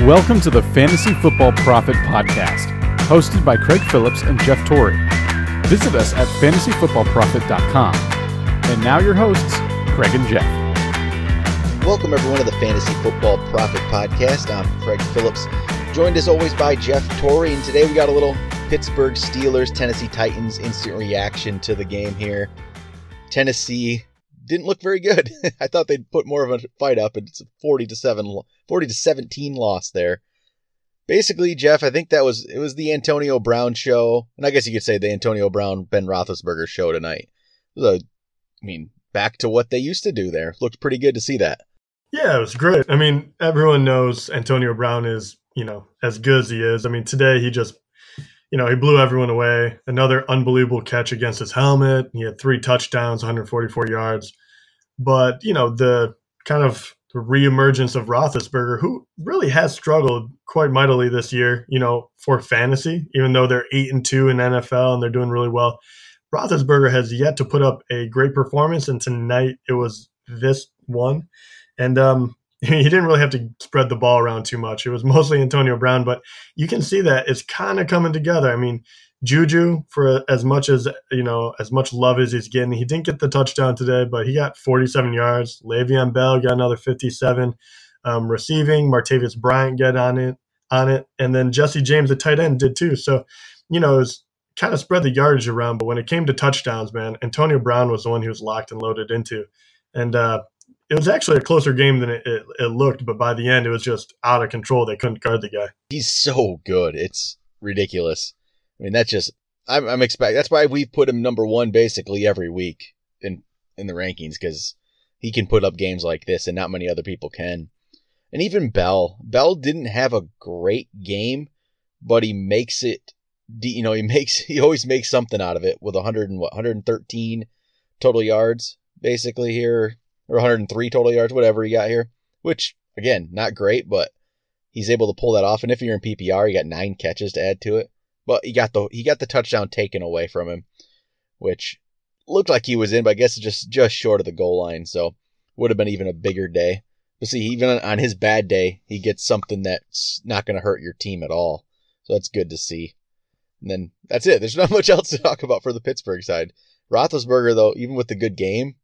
Welcome to the Fantasy Football Prophet podcast, hosted by Craig Phillips and Jeff Torrey. Visit us at fantasyfootballprophet.com. And now your hosts, Craig and Jeff. Welcome everyone to the Fantasy Football Prophet podcast. I'm Craig Phillips, joined as always by Jeff Torrey, and today we got a little Pittsburgh Steelers, Tennessee Titans instant reaction to the game here. Tennessee didn't look very good. I thought they'd put more of a fight up. It's a 40-17 loss there. Basically, Jeff, I think it was the Antonio Brown show, and I guess you could say the Antonio Brown, Ben Roethlisberger show tonight. It was back to what they used to do there. Looked pretty good to see that. Yeah, it was great. I mean, everyone knows Antonio Brown is, as good as he is. I mean, today he just, he blew everyone away. Another unbelievable catch against his helmet. He had 3 touchdowns, 144 yards. But, the kind of the reemergence of Roethlisberger, who really has struggled quite mightily this year, for fantasy, even though they're 8-2 in NFL and they're doing really well. Roethlisberger has yet to put up a great performance, and tonight it was this one. And he didn't really have to spread the ball around too much. It was mostly Antonio Brown, but you can see that it's kind of coming together. I mean, Juju, for as much as love as he's getting, he didn't get the touchdown today, but he got 47 yards. Le'Veon Bell got another 57 receiving. Martavis Bryant got on it, and then Jesse James, the tight end, did too. So, it was kind of spread the yardage around, but when it came to touchdowns, man, Antonio Brown was the one he was locked and loaded into. And it was actually a closer game than it looked, but by the end, it was just out of control. They couldn't guard the guy. He's so good. It's ridiculous. I mean, I'm expecting. That's why we put him number one basically every week in the rankings, because he can put up games like this, and not many other people can. And even Bell didn't have a great game, but he makes it. He always makes something out of it with 113 total yards basically here, or 103 total yards, whatever he got here. Which again, not great, but he's able to pull that off. And if you're in PPR, you got 9 catches to add to it. But he got the touchdown taken away from him, which looked like he was in, but I guess it's just short of the goal line. So would have been even a bigger day. But see, even on his bad day, he gets something that's not going to hurt your team at all. So that's good to see. And then that's it. There's not much else to talk about for the Pittsburgh side. Roethlisberger, though, even with the good game,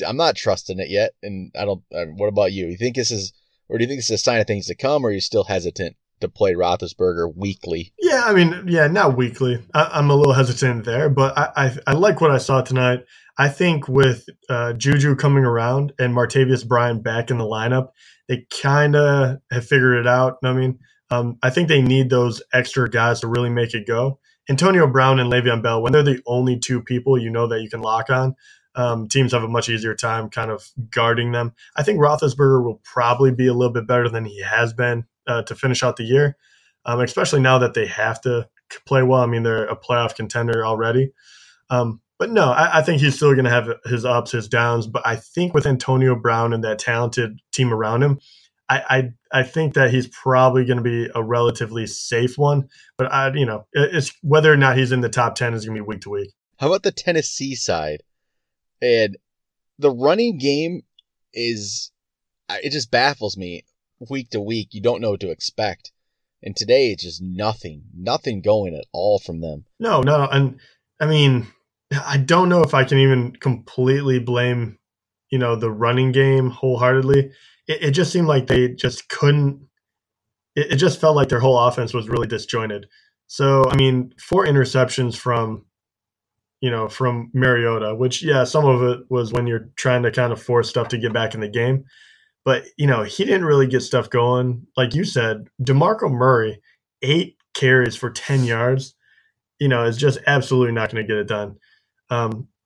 I'm not trusting it yet. And I don't. What about you? You think this is, or do you think this is a sign of things to come, or are you still hesitant to play Roethlisberger weekly? Yeah, not weekly. I'm a little hesitant there, but I like what I saw tonight. I think with Juju coming around and Martavis Bryant back in the lineup, they kind of have figured it out. I think they need those extra guys to really make it go. Antonio Brown and Le'Veon Bell, when they're the only 2 people that you can lock on, teams have a much easier time kind of guarding them. I think Roethlisberger will probably be a little bit better than he has been to finish out the year, especially now that they have to play well. I mean, they're a playoff contender already. But no, I think he's still going to have his ups, his downs. But I think with Antonio Brown and that talented team around him, I think that he's probably going to be a relatively safe one. But it's whether or not he's in the top 10 is going to be week to week. How about the Tennessee side? And the running game it just baffles me. Week to week, you don't know what to expect. And today, it's just nothing going at all from them. No. And I mean, I don't know if I can even completely blame, the running game wholeheartedly. It just seemed like they just couldn't. It just felt like their whole offense was really disjointed. So, 4 interceptions from Mariota, which, yeah, some of it was when you're trying to kind of force stuff to get back in the game. But, he didn't really get stuff going. Like you said, DeMarco Murray, 8 carries for 10 yards, is just absolutely not going to get it done.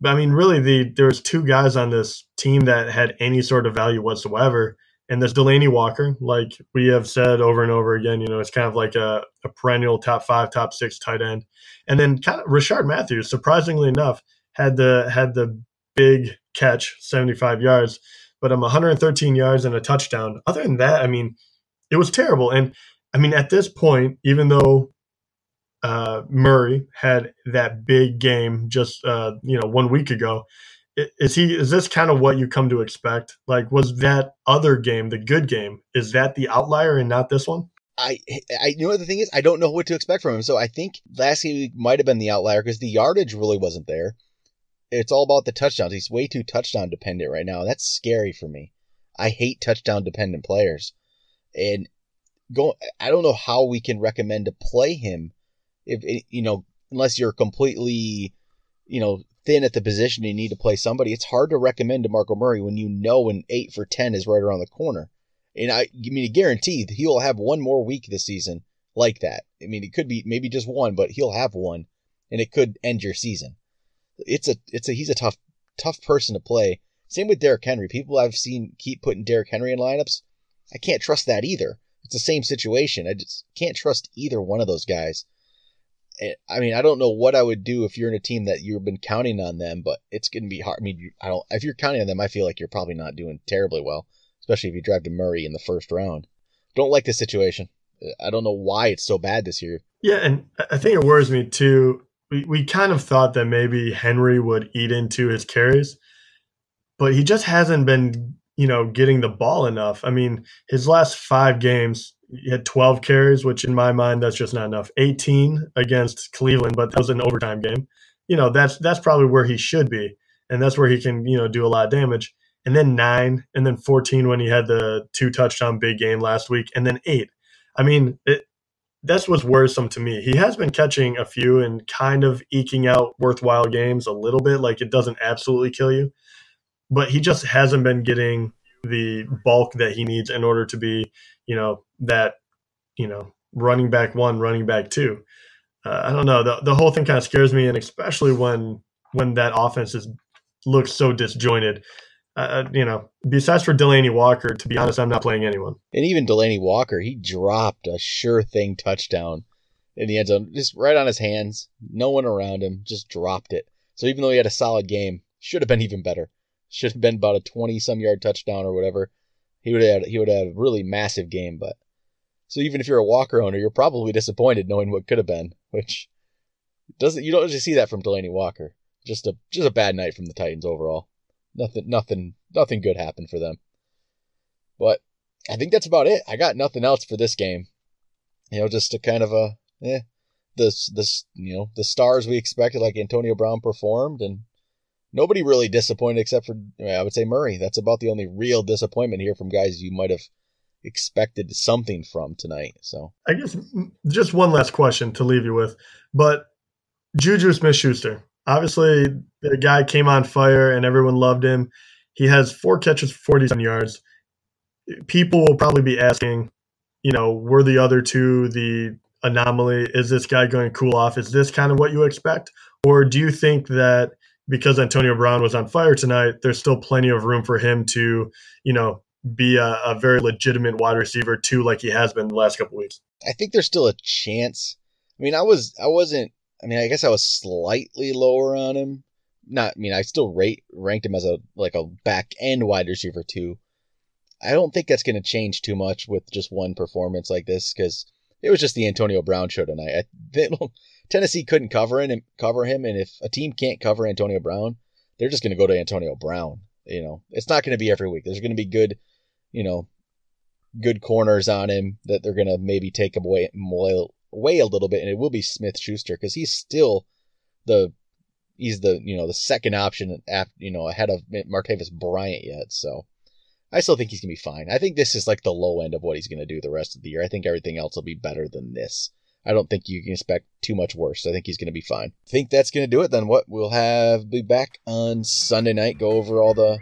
But, really, there's 2 guys on this team that had any sort of value whatsoever. And there's Delanie Walker, like we have said over and over again, it's kind of like a perennial top 5, top 6 tight end. And then kind of Rashard Matthews, surprisingly enough, had the big catch, 75 yards. But 113 yards and a touchdown. Other than that, it was terrible. And, at this point, even though Murray had that big game just, 1 week ago, Is this kind of what you come to expect? Like, was that other game, the good game, is that the outlier and not this one? You know what the thing is? I don't know what to expect from him. So I think last game might have been the outlier because the yardage really wasn't there. It's all about the touchdowns. He's way too touchdown dependent right now. That's scary for me. I hate touchdown dependent players. And I don't know how we can recommend to play him if unless you're completely, thin at the position and you need to play somebody. It's hard to recommend to Marco Murray when an 8 for 10 is right around the corner. And I guarantee he will have one more week this season like that. I mean, it could be maybe just one, but he'll have one, and it could end your season. He's a tough person to play. Same with Derrick Henry. People I've seen keep putting Derrick Henry in lineups. I can't trust that either. It's the same situation. I just can't trust either one of those guys. I mean, I don't know what I would do if you're in a team that you've been counting on them, but it's going to be hard. I mean, if you're counting on them, I feel like you're probably not doing terribly well, especially if you drafted Murray in the first round. Don't like this situation. I don't know why it's so bad this year. Yeah, and I think it worries me too. We kind of thought that maybe Henry would eat into his carries, but he just hasn't been, getting the ball enough. I mean, his last 5 games, he had 12 carries, which in my mind, that's just not enough. 18 against Cleveland, but that was an overtime game. That's probably where he should be, and that's where he can, do a lot of damage. And then 9, and then 14 when he had the 2 touchdown big game last week, and then 8. I mean, that's what's worrisome to me. He has been catching a few and kind of eking out worthwhile games a little bit, like it doesn't absolutely kill you. But he just hasn't been getting the bulk that he needs in order to be, that, running back 1, running back 2. I don't know. The whole thing kind of scares me, and especially when that offense looks so disjointed. Besides for Delanie Walker, to be honest, I'm not playing anyone. And even Delanie Walker, he dropped a sure thing touchdown in the end zone, just right on his hands. No one around him, just dropped it. So even though he had a solid game, should have been even better. Should have been about a 20-some yard touchdown or whatever. He would have had a really massive game. But so even if you're a Walker owner, you're probably disappointed knowing what could have been, which you don't usually see that from Delanie Walker. Just a bad night from the Titans overall. Nothing good happened for them. But I think that's about it. I got nothing else for this game. Just a kind of the stars we expected, like Antonio Brown performed, and nobody really disappointed except for, I would say, Murray. That's about the only real disappointment here from guys you might have expected something from tonight. So I guess just one last question to leave you with, but Juju Smith-Schuster. Obviously, the guy came on fire and everyone loved him. He has 4 catches for 47 yards. People will probably be asking, were the other 2 the anomaly? Is this guy going to cool off? Is this kind of what you expect? Or do you think that because Antonio Brown was on fire tonight, there's still plenty of room for him to, be a very legitimate wide receiver too, like he has been the last couple of weeks? I think there's still a chance. I mean, I guess I was slightly lower on him. I still ranked him as a back end wide receiver too. I don't think that's going to change too much with just one performance like this, because it was just the Antonio Brown show tonight. Tennessee couldn't cover him, and if a team can't cover Antonio Brown, they're just going to go to Antonio Brown. It's not going to be every week. There's going to be good corners on him that they're going to maybe take away a little bit, and it will be Smith-Schuster because he's still the second option ahead of Martavis Bryant yet. So I still think he's going to be fine. I think this is like the low end of what he's going to do the rest of the year. I think everything else will be better than this. I don't think you can expect too much worse. I think he's going to be fine. I think that's going to do it then. We'll be back on Sunday night, go over all the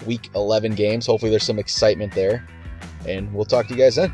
Week 11 games. Hopefully there's some excitement there, and we'll talk to you guys then.